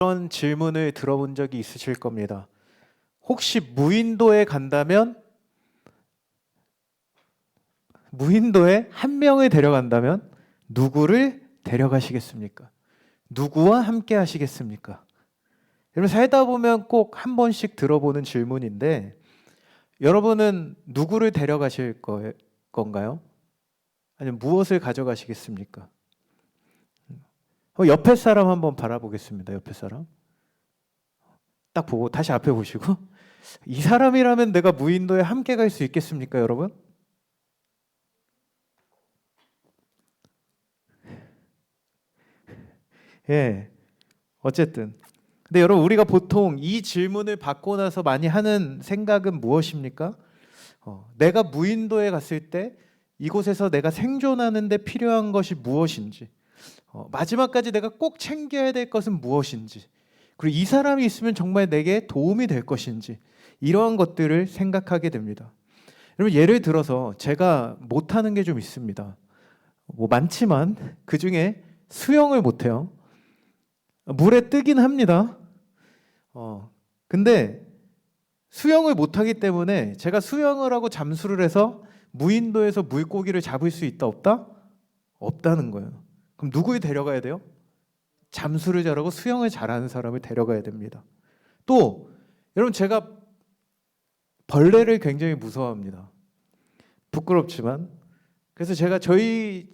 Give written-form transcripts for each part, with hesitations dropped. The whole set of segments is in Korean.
그런 질문을 들어본 적이 있으실 겁니다. 혹시 무인도에 간다면, 무인도에 한 명을 데려간다면 누구를 데려가시겠습니까? 누구와 함께 하시겠습니까? 여러분, 살다 보면 꼭 한 번씩 들어보는 질문인데, 여러분은 누구를 데려가실 건가요? 아니면 무엇을 가져가시겠습니까? 옆에 사람 한번 바라보겠습니다. 옆에 사람. 딱 보고 다시 앞에 보시고, 이 사람이라면 내가 무인도에 함께 갈 수 있겠습니까, 여러분? 예. 어쨌든. 근데 여러분, 우리가 보통 이 질문을 받고 나서 많이 하는 생각은 무엇입니까? 내가 무인도에 갔을 때 이곳에서 내가 생존하는 데 필요한 것이 무엇인지, 마지막까지 내가 꼭 챙겨야 될 것은 무엇인지, 그리고 이 사람이 있으면 정말 내게 도움이 될 것인지, 이러한 것들을 생각하게 됩니다. 여러분, 예를 들어서 제가 못하는 게 좀 있습니다. 뭐 많지만 그 중에 수영을 못해요. 물에 뜨긴 합니다. 근데 수영을 못하기 때문에 제가 수영을 하고 잠수를 해서 무인도에서 물고기를 잡을 수 있다 없다? 없다는 거예요. 그럼 누구를 데려가야 돼요? 잠수를 잘하고 수영을 잘하는 사람을 데려가야 됩니다. 또 여러분, 제가 벌레를 굉장히 무서워합니다. 부끄럽지만. 그래서 제가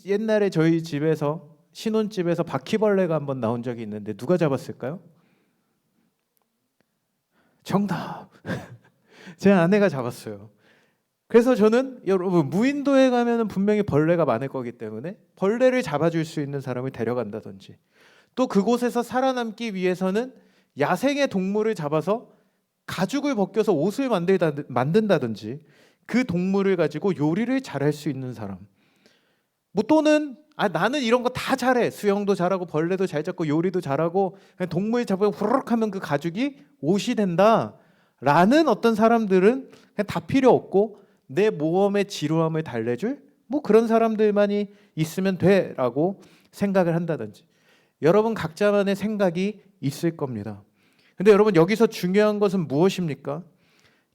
옛날에 저희 집에서, 신혼집에서 바퀴벌레가 한번 나온 적이 있는데 누가 잡았을까요? 정답. 제 아내가 잡았어요. 그래서 저는 여러분, 무인도에 가면은 분명히 벌레가 많을 거기 때문에 벌레를 잡아줄 수 있는 사람을 데려간다든지, 또 그곳에서 살아남기 위해서는 야생의 동물을 잡아서 가죽을 벗겨서 옷을 만든다든지, 그 동물을 가지고 요리를 잘할 수 있는 사람. 뭐 또는 나는 이런 거 다 잘해. 수영도 잘하고 벌레도 잘 잡고 요리도 잘하고 그냥 동물 잡으면 후루룩 하면 그 가죽이 옷이 된다 라는 어떤 사람들은 그냥 다 필요 없고 내 모험의 지루함을 달래줄 뭐 그런 사람들만이 있으면 돼 라고 생각을 한다든지. 여러분 각자만의 생각이 있을 겁니다. 근데 여러분, 여기서 중요한 것은 무엇입니까?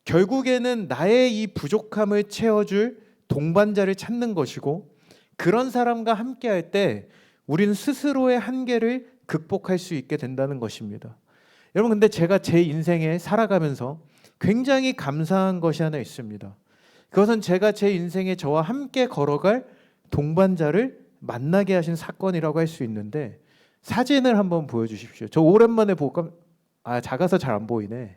결국에는 나의 이 부족함을 채워줄 동반자를 찾는 것이고, 그런 사람과 함께 할 때 우리는 스스로의 한계를 극복할 수 있게 된다는 것입니다. 여러분, 근데 제가 제 인생에 살아가면서 굉장히 감사한 것이 하나 있습니다. 그것은 제가 제 인생에 저와 함께 걸어갈 동반자를 만나게 하신 사건이라고 할 수 있는데, 사진을 한번 보여주십시오. 저 오랜만에 볼까? 작아서 잘 안 보이네.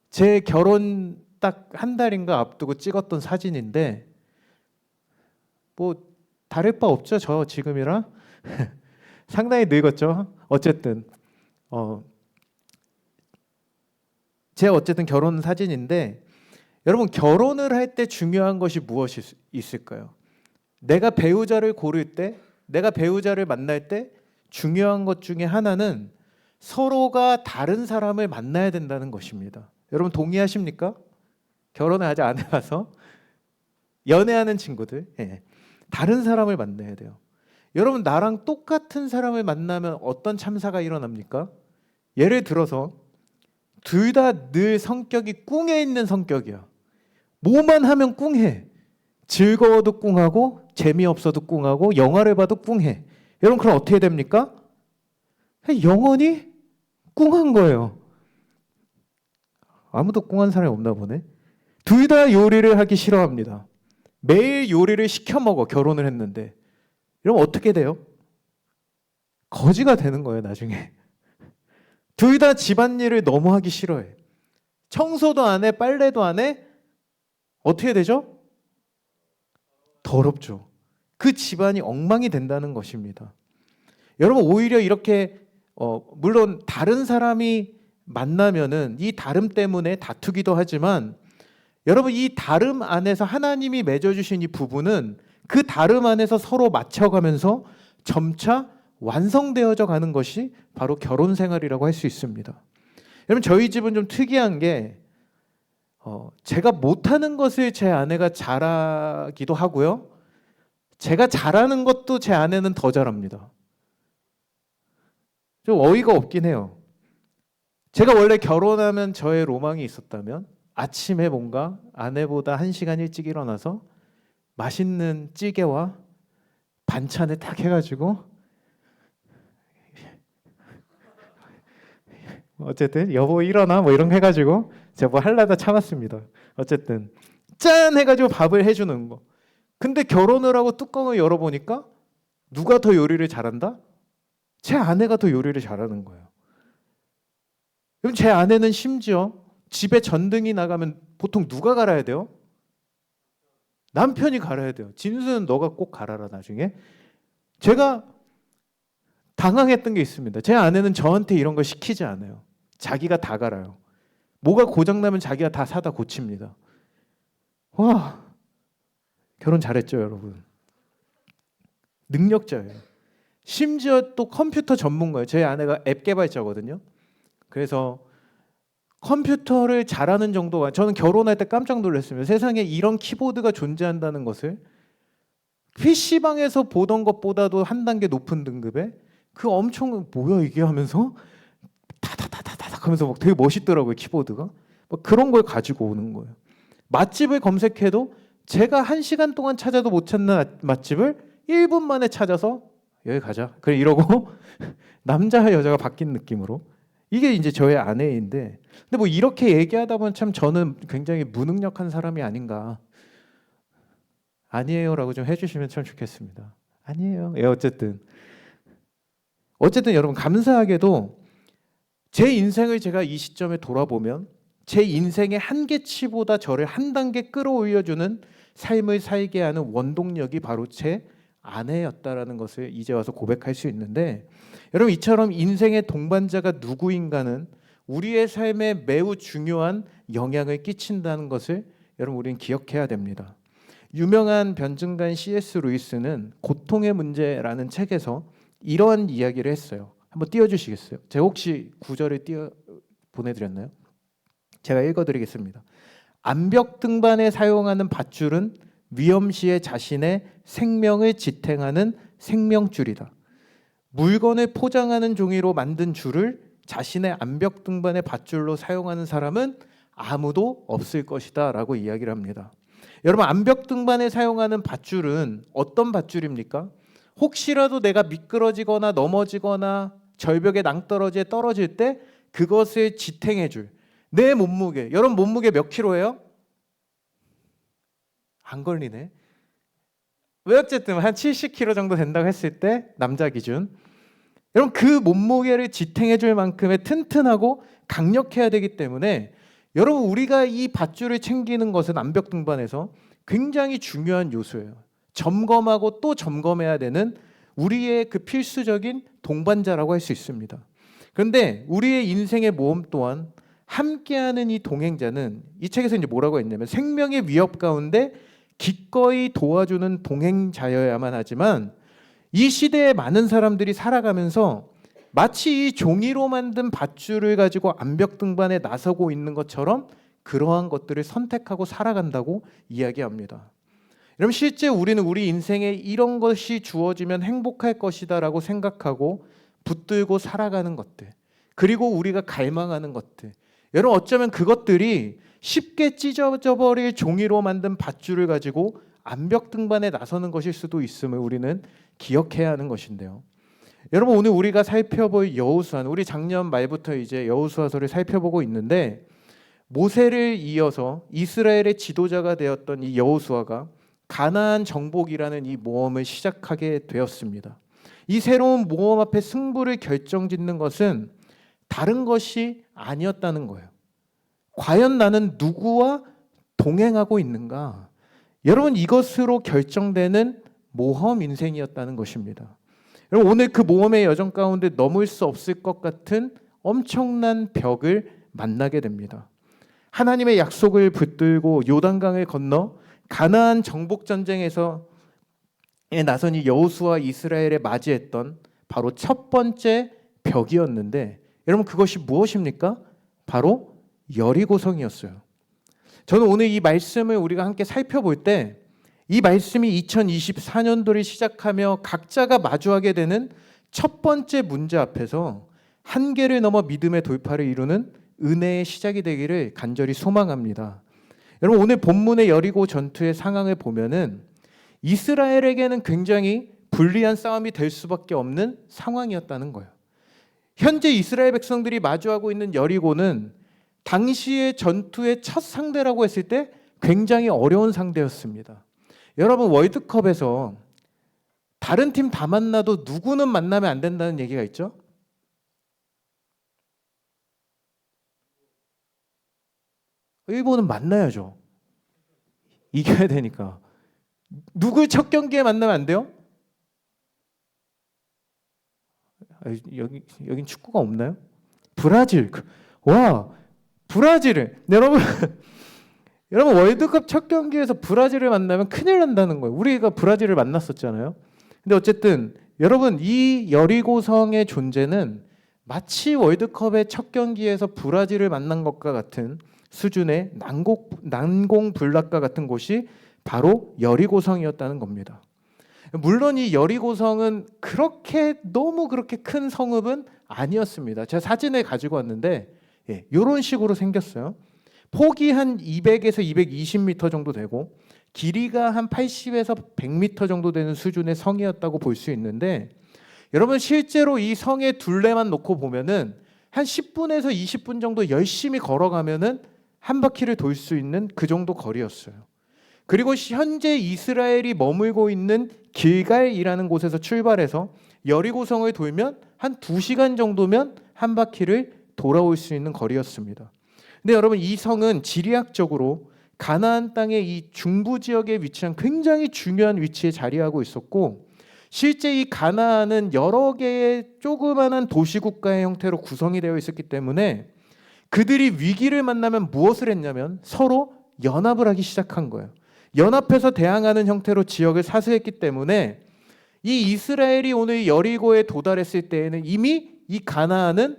제 결혼 딱 한 달인가 앞두고 찍었던 사진인데, 뭐 다를 바 없죠. 저 지금이랑 상당히 늙었죠. 어쨌든 제 어쨌든 결혼 사진인데, 여러분, 결혼을 할 때 중요한 것이 무엇이 있을까요? 내가 배우자를 고를 때, 내가 배우자를 만날 때 중요한 것 중에 하나는 서로가 다른 사람을 만나야 된다는 것입니다. 여러분 동의하십니까? 결혼을 아직 안 해봐서 연애하는 친구들, 다른 사람을 만나야 돼요. 여러분, 나랑 똑같은 사람을 만나면 어떤 참사가 일어납니까? 예를 들어서 둘 다 늘 성격이 꿍해 있는 성격이야. 뭐만 하면 꿍해. 즐거워도 꿍하고 재미없어도 꿍하고 영화를 봐도 꿍해. 여러분, 그럼 어떻게 됩니까? 영원히 꿍한 거예요. 아무도 꿍한 사람이 없나 보네. 둘 다 요리를 하기 싫어합니다. 매일 요리를 시켜 먹어. 결혼을 했는데. 이러면 어떻게 돼요? 거지가 되는 거예요, 나중에. 둘 다 집안일을 너무 하기 싫어해. 청소도 안 해, 빨래도 안 해. 어떻게 되죠? 더럽죠. 그 집안이 엉망이 된다는 것입니다. 여러분, 오히려 이렇게 물론 다른 사람이 만나면은 이 다름 때문에 다투기도 하지만, 여러분, 이 다름 안에서 하나님이 맺어주신 이 부분은 그 다름 안에서 서로 맞춰가면서 점차 완성되어져 가는 것이 바로 결혼 생활이라고 할 수 있습니다. 여러분, 저희 집은 좀 특이한 게 제가 못하는 것을 제 아내가 잘하기도 하고요, 제가 잘하는 것도 제 아내는 더 잘합니다. 좀 어이가 없긴 해요. 제가 원래 결혼하면 저의 로망이 있었다면 아침에 뭔가 아내보다 1시간 일찍 일어나서 맛있는 찌개와 반찬을 딱 해가지고 어쨌든 여보 일어나 뭐 이런 거 해가지고 제가 뭐 하려다 참았습니다. 어쨌든 짠 해가지고 밥을 해주는 거. 근데 결혼을 하고 뚜껑을 열어보니까 누가 더 요리를 잘한다? 제 아내가 더 요리를 잘하는 거예요. 그럼 제 아내는 심지어 집에 전등이 나가면 보통 누가 갈아야 돼요? 남편이 갈아야 돼요. 진수는 너가 꼭 갈아라 나중에. 제가 당황했던 게 있습니다. 제 아내는 저한테 이런 걸 시키지 않아요. 자기가 다 갈아요. 뭐가 고장나면 자기가 다 사다 고칩니다. 와, 결혼 잘했죠 여러분. 능력자예요. 심지어 또 컴퓨터 전문가예요. 제 아내가 앱 개발자거든요. 그래서 컴퓨터를 잘하는 정도가, 저는 결혼할 때 깜짝 놀랐습니다. 세상에 이런 키보드가 존재한다는 것을. PC방에서 보던 것보다도 한 단계 높은 등급의 그 엄청 뭐야 이게 하면서 다다다다닥 하면서 막 되게 멋있더라고요 키보드가. 막 그런 걸 가지고 오는 거예요. 맛집을 검색해도 제가 1시간 동안 찾아도 못 찾는 맛집을 1분 만에 찾아서 여기 가자 그래 이러고 남자와 여자가 바뀐 느낌으로. 이게 이제 저의 아내인데, 근데 뭐 이렇게 얘기하다 보면 참 저는 굉장히 무능력한 사람이 아닌가. 아니에요라고 좀 해주시면 참 좋겠습니다. 아니에요. 예, 어쨌든 여러분 감사하게도 제 인생을 제가 이 시점에 돌아보면 제 인생의 한계치보다 저를 한 단계 끌어올려주는 삶을 살게 하는 원동력이 바로 제 아내였다라는 것을 이제 와서 고백할 수 있는데, 여러분 이처럼 인생의 동반자가 누구인가는 우리의 삶에 매우 중요한 영향을 끼친다는 것을 여러분 우리는 기억해야 됩니다. 유명한 변증가인 C.S. 루이스는 고통의 문제라는 책에서 이러한 이야기를 했어요. 한번 띄워주시겠어요? 제가 혹시 구절을 보내드렸나요? 제가 읽어드리겠습니다. 암벽 등반에 사용하는 밧줄은 위험 시에 자신의 생명을 지탱하는 생명줄이다. 물건을 포장하는 종이로 만든 줄을 자신의 암벽 등반의 밧줄로 사용하는 사람은 아무도 없을 것이다 라고 이야기를 합니다. 여러분 암벽 등반에 사용하는 밧줄은 어떤 밧줄입니까? 혹시라도 내가 미끄러지거나 넘어지거나 절벽에 낭떠러지에 떨어질 때 그것을 지탱해 줄 내 몸무게. 여러분 몸무게 몇 킬로예요? 안 걸리네. 왜 어쨌든 한 70kg 정도 된다고 했을 때 남자 기준. 여러분 그 몸무게를 지탱해 줄 만큼의 튼튼하고 강력해야 되기 때문에 여러분 우리가 이 밧줄을 챙기는 것은 암벽 등반에서 굉장히 중요한 요소예요. 점검하고 또 점검해야 되는 우리의 그 필수적인 동반자라고 할 수 있습니다. 그런데 우리의 인생의 모험 또한 함께하는 이 동행자는 이 책에서 이제 뭐라고 했냐면 생명의 위협 가운데 기꺼이 도와주는 동행자여야만 하지만 이 시대에 많은 사람들이 살아가면서 마치 이 종이로 만든 밧줄을 가지고 암벽 등반에 나서고 있는 것처럼 그러한 것들을 선택하고 살아간다고 이야기합니다. 여러분 실제 우리는 우리 인생에 이런 것이 주어지면 행복할 것이다 라고 생각하고 붙들고 살아가는 것들, 그리고 우리가 갈망하는 것들, 여러분 어쩌면 그것들이 쉽게 찢어져 버릴 종이로 만든 밧줄을 가지고 암벽 등반에 나서는 것일 수도 있음을 우리는 기억해야 하는 것인데요. 여러분 오늘 우리가 살펴볼 여호수아는, 우리 작년 말부터 이제 여호수아서를 살펴보고 있는데 모세를 이어서 이스라엘의 지도자가 되었던 이 여호수아가 가나안 정복이라는 이 모험을 시작하게 되었습니다. 이 새로운 모험 앞에 승부를 결정짓는 것은 다른 것이 아니었다는 거예요. 과연 나는 누구와 동행하고 있는가? 여러분 이것으로 결정되는 모험 인생이었다는 것입니다. 여러분 오늘 그 모험의 여정 가운데 넘을 수 없을 것 같은 엄청난 벽을 만나게 됩니다. 하나님의 약속을 붙들고 요단강을 건너 가나안 정복 전쟁에서 나선 이 여호수아 이스라엘에 맞이했던 바로 첫 번째 벽이었는데, 여러분 그것이 무엇입니까? 바로 여리고성이었어요. 저는 오늘 이 말씀을 우리가 함께 살펴볼 때 이 말씀이 2024년도를 시작하며 각자가 마주하게 되는 첫 번째 문제 앞에서 한계를 넘어 믿음의 돌파를 이루는 은혜의 시작이 되기를 간절히 소망합니다. 여러분, 오늘 본문의 여리고 전투의 상황을 보면은 이스라엘에게는 굉장히 불리한 싸움이 될 수밖에 없는 상황이었다는 거예요. 현재 이스라엘 백성들이 마주하고 있는 여리고는 당시의 전투의 첫 상대라고 했을 때 굉장히 어려운 상대였습니다. 여러분, 월드컵에서 다른 팀 다 만나도 누구는 만나면 안 된다는 얘기가 있죠? 일본은 만나야죠. 이겨야 되니까. 누굴 첫 경기에 만나면 안 돼요? 여긴 축구가 없나요? 브라질. 와, 브라질을. 여러분, 여러분 월드컵 첫 경기에서 브라질을 만나면 큰일 난다는 거예요. 우리가 브라질을 만났었잖아요. 근데 어쨌든 여러분, 이 여리고성의 존재는 마치 월드컵의 첫 경기에서 브라질을 만난 것과 같은 수준의 난공불락과 같은 곳이 바로 여리고성이었다는 겁니다. 물론 이 여리고성은 너무 그렇게 큰 성읍은 아니었습니다. 제가 사진을 가지고 왔는데 이런 식으로 생겼어요. 폭이 한 200에서 220m 정도 되고 길이가 한 80에서 100m 정도 되는 수준의 성이었다고 볼 수 있는데, 여러분 실제로 이 성의 둘레만 놓고 보면은 한 10분에서 20분 정도 열심히 걸어가면은 한 바퀴를 돌 수 있는 그 정도 거리였어요. 그리고 현재 이스라엘이 머물고 있는 길갈이라는 곳에서 출발해서 여리고성을 돌면 한 2시간 정도면 한 바퀴를 돌아올 수 있는 거리였습니다. 근데 여러분, 이 성은 지리학적으로 가나안 땅의 이 중부 지역에 위치한 굉장히 중요한 위치에 자리하고 있었고, 실제 이 가나안은 여러 개의 조그마한 도시국가의 형태로 구성이 되어 있었기 때문에 그들이 위기를 만나면 무엇을 했냐면 서로 연합을 하기 시작한 거예요. 연합해서 대항하는 형태로 지역을 사수했기 때문에 이 이스라엘이 오늘 여리고에 도달했을 때에는 이미 이 가나안은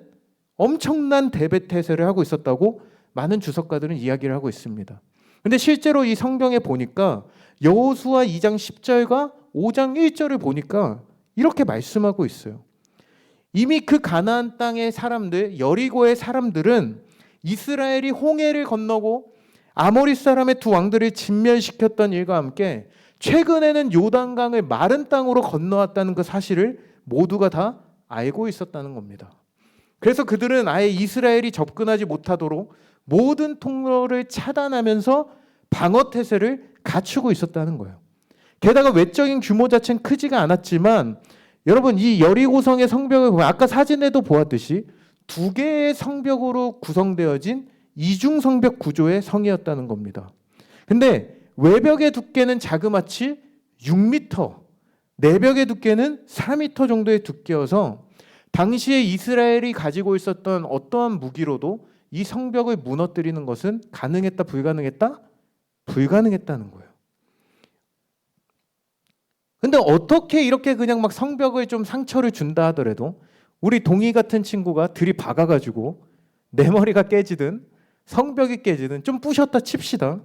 엄청난 대배태세를 하고 있었다고 많은 주석가들은 이야기를 하고 있습니다. 근데 실제로 이 성경에 보니까 여호수아 2장 10절과 5장 1절을 보니까 이렇게 말씀하고 있어요. 이미 그 가나안 땅의 사람들, 여리고의 사람들은 이스라엘이 홍해를 건너고 아모리 사람의 두 왕들을 진멸시켰던 일과 함께 최근에는 요단강을 마른 땅으로 건너왔다는 그 사실을 모두가 다 알고 있었다는 겁니다. 그래서 그들은 아예 이스라엘이 접근하지 못하도록 모든 통로를 차단하면서 방어 태세를 갖추고 있었다는 거예요. 게다가 외적인 규모 자체는 크지가 않았지만 여러분, 이 여리고성의 성벽을 보면 아까 사진에도 보았듯이 2개의 성벽으로 구성되어진 이중 성벽 구조의 성이었다는 겁니다. 근데 외벽의 두께는 자그마치 6m, 내벽의 두께는 4m 정도의 두께여서 당시에 이스라엘이 가지고 있었던 어떠한 무기로도 이 성벽을 무너뜨리는 것은 가능했다, 불가능했다? 불가능했다는 거예요. 근데 어떻게 이렇게 그냥 막 성벽을 좀 상처를 준다 하더라도 우리 동희 같은 친구가 들이박아가지고 내 머리가 깨지든 성벽이 깨지든 좀 부셨다 칩시다.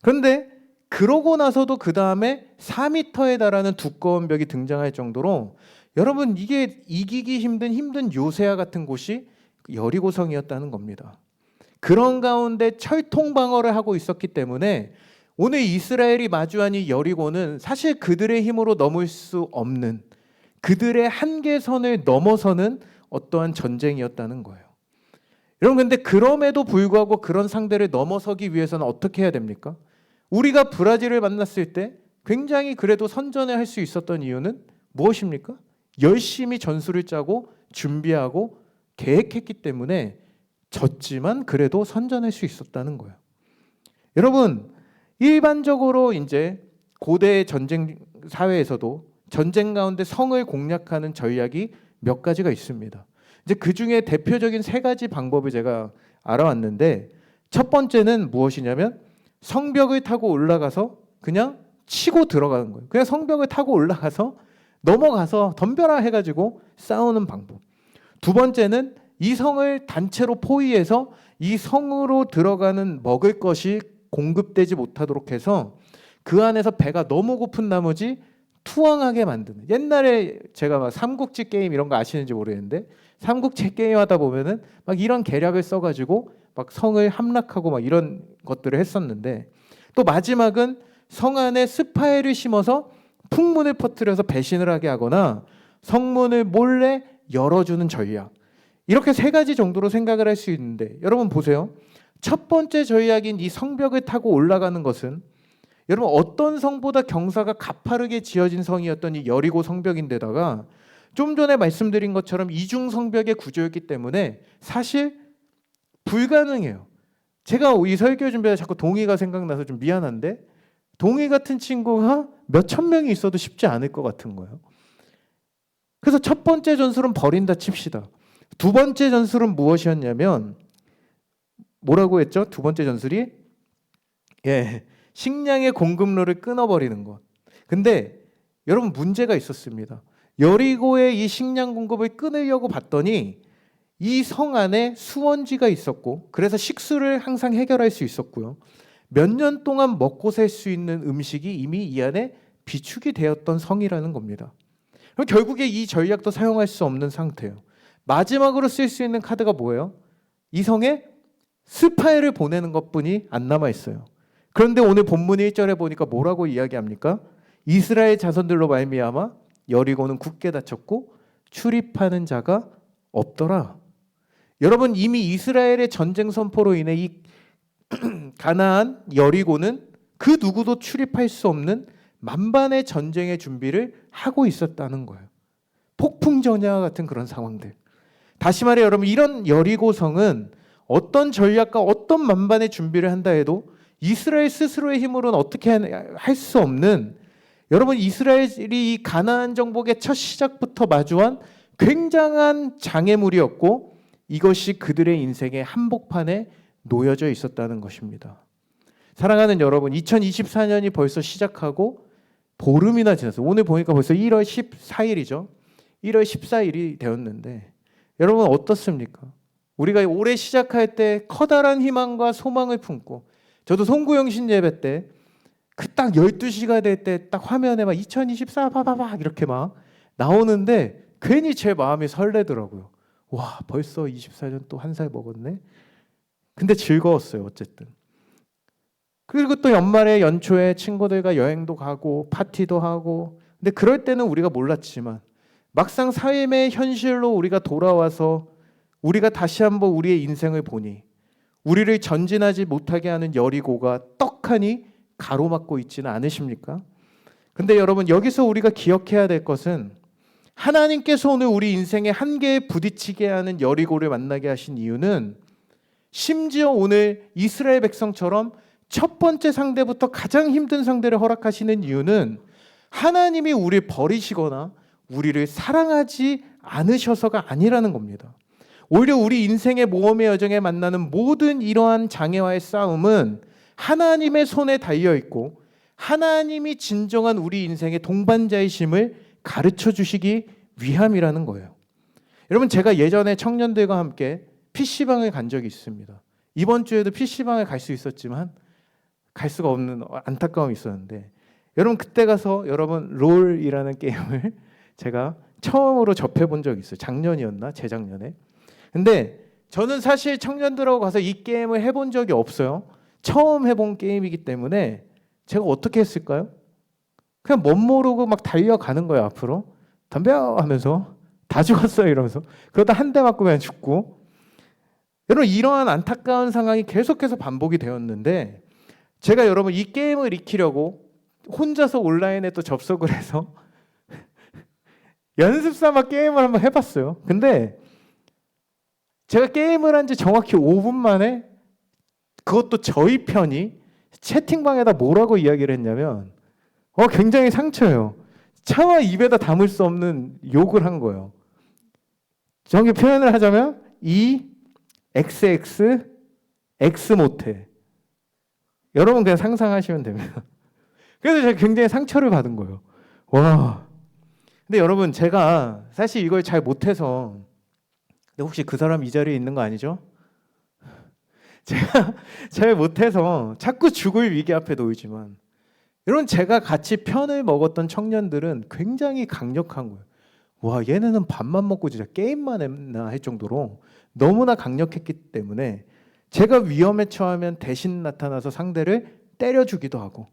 그런데 그러고 나서도 그 다음에 4m에 달하는 두꺼운 벽이 등장할 정도로 여러분, 이게 이기기 힘든 요새와 같은 곳이 여리고성이었다는 겁니다. 그런 가운데 철통 방어를 하고 있었기 때문에 오늘 이스라엘이 마주한 이 여리고는 사실 그들의 힘으로 넘을 수 없는, 그들의 한계선을 넘어서는 어떠한 전쟁이었다는 거예요. 여러분, 근데 그럼에도 불구하고 그런 상대를 넘어서기 위해서는 어떻게 해야 됩니까? 우리가 브라질을 만났을 때 굉장히 그래도 선전을 할 수 있었던 이유는 무엇입니까? 열심히 전술을 짜고 준비하고 계획했기 때문에 졌지만 그래도 선전할 수 있었다는 거예요. 여러분, 일반적으로 이제 고대 전쟁 사회에서도 전쟁 가운데 성을 공략하는 전략이 몇 가지가 있습니다. 이제 그 중에 대표적인 3가지 방법을 제가 알아왔는데, 첫 번째는 무엇이냐면 성벽을 타고 올라가서 그냥 치고 들어가는 거예요. 그냥 성벽을 타고 올라가서 넘어가서 덤벼라 해가지고 싸우는 방법. 두 번째는 이 성을 단체로 포위해서 이 성으로 들어가는 먹을 것이 공급되지 못하도록 해서 그 안에서 배가 너무 고픈 나머지 투항하게 만드는, 옛날에 제가 막 삼국지 게임 이런 거 아시는지 모르겠는데 삼국지 게임 하다 보면은 막 이런 계략을 써가지고 막 성을 함락하고 막 이런 것들을 했었는데, 또 마지막은 성 안에 스파이를 심어서 풍문을 퍼뜨려서 배신을 하게 하거나 성문을 몰래 열어주는 전략. 이렇게 세 가지 정도로 생각을 할 수 있는데, 여러분 보세요. 첫 번째 전략인 이 성벽을 타고 올라가는 것은 여러분 어떤 성보다 경사가 가파르게 지어진 성이었던 이 여리고 성벽인데다가 좀 전에 말씀드린 것처럼 이중 성벽의 구조였기 때문에 사실 불가능해요. 제가 이 설교 준비하다 자꾸 동의가 생각나서 좀 미안한데, 동의 같은 친구가 몇천 명이 있어도 쉽지 않을 것 같은 거예요. 그래서 첫 번째 전술은 버린다 칩시다. 두 번째 전술은 무엇이었냐면, 뭐라고 했죠? 두 번째 전술이 식량의 공급로를 끊어버리는 것. 근데 여러분 문제가 있었습니다. 여리고의 이 식량 공급을 끊으려고 봤더니 이 성 안에 수원지가 있었고, 그래서 식수를 항상 해결할 수 있었고요. 몇 년 동안 먹고 살 수 있는 음식이 이미 이 안에 비축이 되었던 성이라는 겁니다. 그럼 결국에 이 전략도 사용할 수 없는 상태예요. 마지막으로 쓸 수 있는 카드가 뭐예요? 이 성에 스파이를 보내는 것뿐이 안 남아 있어요. 그런데 오늘 본문 1절에 보니까 뭐라고 이야기합니까? 이스라엘 자손들로 말미암아 여리고는 굳게 닫혔고 출입하는 자가 없더라. 여러분 이미 이스라엘의 전쟁 선포로 인해 이 가나안 여리고는 그 누구도 출입할 수 없는 만반의 전쟁의 준비를 하고 있었다는 거예요. 폭풍전야와 같은 그런 상황들. 다시 말해 여러분, 이런 여리고성은 어떤 전략과 어떤 만반의 준비를 한다 해도 이스라엘 스스로의 힘으로는 어떻게 할 수 없는, 여러분 이스라엘이 이 가나안 정복의 첫 시작부터 마주한 굉장한 장애물이었고, 이것이 그들의 인생의 한복판에 놓여져 있었다는 것입니다. 사랑하는 여러분, 2024년이 벌써 시작하고 보름이나 지났어요. 오늘 보니까 벌써 1월 14일이죠. 1월 14일이 되었는데 여러분 어떻습니까? 우리가 올해 시작할 때 커다란 희망과 소망을 품고, 저도 송구영신 예배 때 그 딱 12시가 될 때 딱 화면에 막 2024 바바박 이렇게 막 나오는데 괜히 제 마음이 설레더라고요. 와, 벌써 24년 또 한 살 먹었네. 근데 즐거웠어요, 어쨌든. 그리고 또 연말에 연초에 친구들과 여행도 가고 파티도 하고, 근데 그럴 때는 우리가 몰랐지만 막상 삶의 현실로 우리가 돌아와서 우리가 다시 한번 우리의 인생을 보니 우리를 전진하지 못하게 하는 여리고가 떡하니 가로막고 있지는 않으십니까? 근데 여러분 여기서 우리가 기억해야 될 것은, 하나님께서 오늘 우리 인생의 한계에 부딪히게 하는 여리고를 만나게 하신 이유는, 심지어 오늘 이스라엘 백성처럼 첫 번째 상대부터 가장 힘든 상대를 허락하시는 이유는 하나님이 우리를 버리시거나 우리를 사랑하지 않으셔서가 아니라는 겁니다. 오히려 우리 인생의 모험의 여정에 만나는 모든 이러한 장애와의 싸움은 하나님의 손에 달려있고 하나님이 진정한 우리 인생의 동반자이심을 가르쳐 주시기 위함이라는 거예요. 여러분 제가 예전에 청년들과 함께 PC방을 간 적이 있습니다. 이번 주에도 PC방을 갈 수 있었지만 갈 수가 없는 안타까움이 있었는데, 여러분 그때 가서 여러분 롤이라는 게임을 제가 처음으로 접해본 적이 있어요. 작년이었나? 재작년에. 근데 저는 사실 청년들하고 가서 이 게임을 해본 적이 없어요. 처음 해본 게임이기 때문에 제가 어떻게 했을까요? 그냥 멋 모르고 막 달려가는 거예요. 앞으로 덤벼 하면서 다 죽었어요 이러면서. 그러다 한 대 맞고 그냥 죽고. 여러분 이러한 안타까운 상황이 계속해서 반복이 되었는데, 제가 여러분 이 게임을 익히려고 혼자서 온라인에 또 접속을 해서 연습 삼아 게임을 한번 해봤어요. 근데 제가 게임을 한 지 정확히 5분 만에, 그것도 저희 편이 채팅방에다 뭐라고 이야기를 했냐면 굉장히 상처예요. 차마 입에다 담을 수 없는 욕을 한 거예요. 정확히 표현을 하자면 XX X 못해. 여러분 그냥 상상하시면 됩니다. 그래서 제가 굉장히 상처를 받은 거예요. 와. 근데 여러분 제가 사실 이걸 잘 못해서, 근데 혹시 그 사람 이 자리에 있는 거 아니죠? 제가 잘 못해서 자꾸 죽을 위기 앞에 놓이지만, 여러분 제가 같이 편을 먹었던 청년들은 굉장히 강력한 거예요. 와, 얘네는 밥만 먹고 진짜 게임만 했나 할 정도로 너무나 강력했기 때문에 제가 위험에 처하면 대신 나타나서 상대를 때려주기도 하고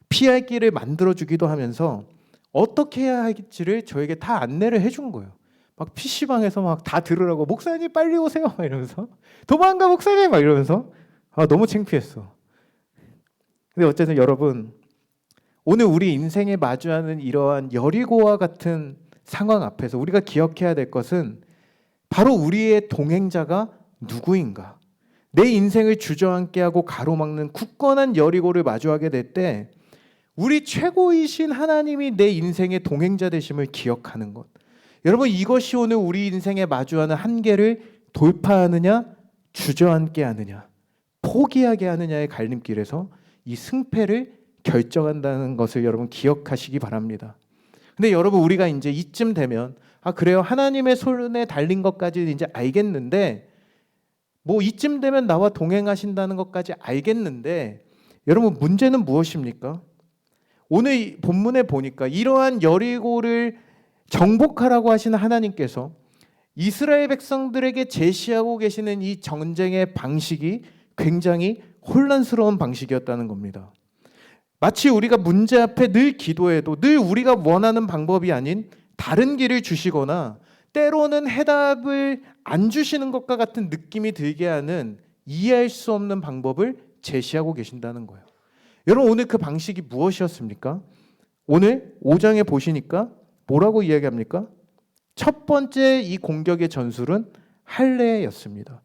피할 길을 만들어주기도 하면서 어떻게 해야 할지를 저에게 다 안내를 해준 거예요. 막 PC방에서 막 다 들으라고, 목사님 빨리 오세요 막 이러면서, 도망가 목사님 막 이러면서. 너무 창피했어. 근데 어쨌든 여러분, 오늘 우리 인생에 마주하는 이러한 여리고와 같은 상황 앞에서 우리가 기억해야 될 것은 바로 우리의 동행자가 누구인가. 내 인생을 주저앉게 하고 가로막는 굳건한 여리고를 마주하게 될 때 우리 최고이신 하나님이 내 인생의 동행자 되심을 기억하는 것. 여러분, 이것이 오늘 우리 인생에 마주하는 한계를 돌파하느냐 주저앉게 하느냐 포기하게 하느냐의 갈림길에서 이 승패를 결정한다는 것을 여러분 기억하시기 바랍니다. 근데 여러분, 우리가 이제 이쯤 되면 그래요, 하나님의 손에 달린 것까지 이제 알겠는데, 뭐 이쯤 되면 나와 동행하신다는 것까지 알겠는데, 여러분 문제는 무엇입니까? 오늘 본문에 보니까 이러한 여리고를 정복하라고 하시는 하나님께서 이스라엘 백성들에게 제시하고 계시는 이 전쟁의 방식이 굉장히 혼란스러운 방식이었다는 겁니다. 마치 우리가 문제 앞에 늘 기도해도 늘 우리가 원하는 방법이 아닌 다른 길을 주시거나 때로는 해답을 안 주시는 것과 같은 느낌이 들게 하는 이해할 수 없는 방법을 제시하고 계신다는 거예요. 여러분, 오늘 그 방식이 무엇이었습니까? 오늘 5장에 보시니까 뭐라고 이야기합니까? 첫 번째 이 공격의 전술은 할례였습니다.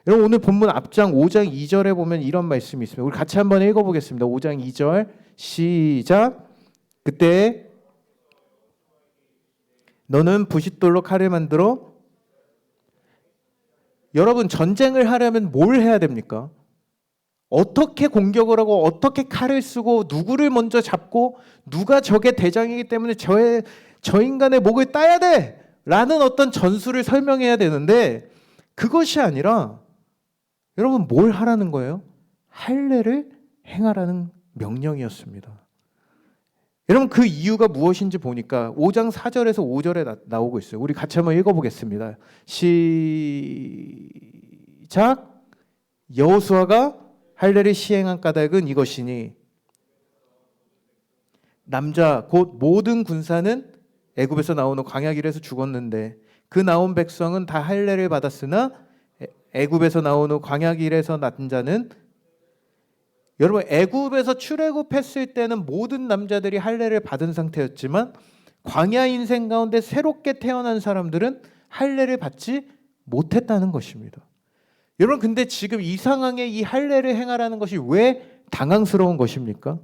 여러분, 오늘 본문 앞장 5장 2절에 보면 이런 말씀이 있습니다. 우리 같이 한번 읽어보겠습니다. 5장 2절 시작. 그때 너는 부싯돌로 칼을 만들어. 여러분, 전쟁을 하려면 뭘 해야 됩니까? 어떻게 공격을 하고 어떻게 칼을 쓰고 누구를 먼저 잡고 누가 적의 대장이기 때문에 저 인간의 목을 따야 돼 라는 어떤 전술을 설명해야 되는데, 그것이 아니라 여러분 뭘 하라는 거예요? 할례를 행하라는 명령이었습니다. 여러분, 그 이유가 무엇인지 보니까 5장 4절에서 5절에 나오고 있어요. 우리 같이 한번 읽어보겠습니다. 시작. 여호수아가 할례를 시행한 까닭은 이것이니 남자 곧 모든 군사는 애굽에서 나온 후 광야길에서 죽었는데 그 나온 백성은 다 할례를 받았으나 애굽에서 나온 후 광야길에서 난 자는, 여러분 애굽에서 출애굽했을 때는 모든 남자들이 할례를 받은 상태였지만 광야 인생 가운데 새롭게 태어난 사람들은 할례를 받지 못했다는 것입니다. 여러분, 근데 지금 이 상황에 이 할례를 행하라는 것이 왜 당황스러운 것입니까?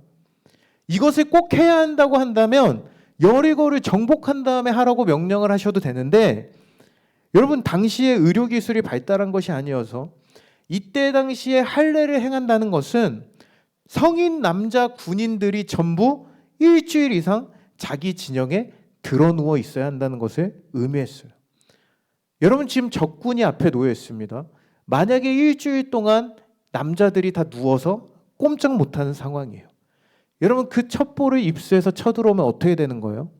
이것을 꼭 해야 한다고 한다면 여리고를 정복한 다음에 하라고 명령을 하셔도 되는데, 여러분 당시에 의료기술이 발달한 것이 아니어서 이때 당시에 할례를 행한다는 것은 성인 남자 군인들이 전부 일주일 이상 자기 진영에 드러누워 있어야 한다는 것을 의미했어요. 여러분, 지금 적군이 앞에 놓여 있습니다. 만약에 일주일 동안 남자들이 다 누워서 꼼짝 못하는 상황이에요. 여러분, 그 첩보를 입수해서 쳐들어오면 어떻게 되는 거예요?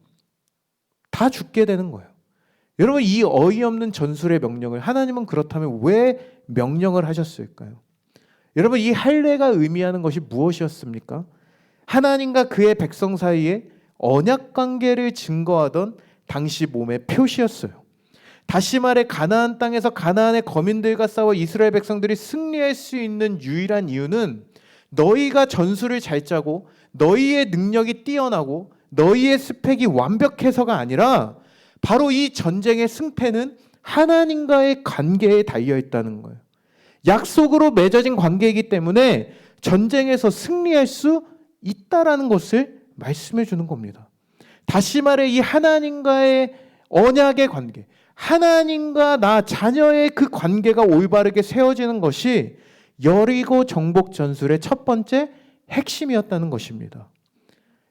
다 죽게 되는 거예요. 여러분, 이 어이없는 전술의 명령을 하나님은 그렇다면 왜 명령을 하셨을까요? 여러분, 이 할례가 의미하는 것이 무엇이었습니까? 하나님과 그의 백성 사이에 언약 관계를 증거하던 당시 몸의 표시였어요. 다시 말해 가나안 땅에서 가나안의 거민들과 싸워 이스라엘 백성들이 승리할 수 있는 유일한 이유는 너희가 전술을 잘 짜고 너희의 능력이 뛰어나고 너희의 스펙이 완벽해서가 아니라 바로 이 전쟁의 승패는 하나님과의 관계에 달려 있다는 거예요. 약속으로 맺어진 관계이기 때문에 전쟁에서 승리할 수 있다라는 것을 말씀해 주는 겁니다. 다시 말해 이 하나님과의 언약의 관계, 하나님과 나 자녀의 그 관계가 올바르게 세워지는 것이 여리고 정복 전술의 첫 번째 핵심이었다는 것입니다.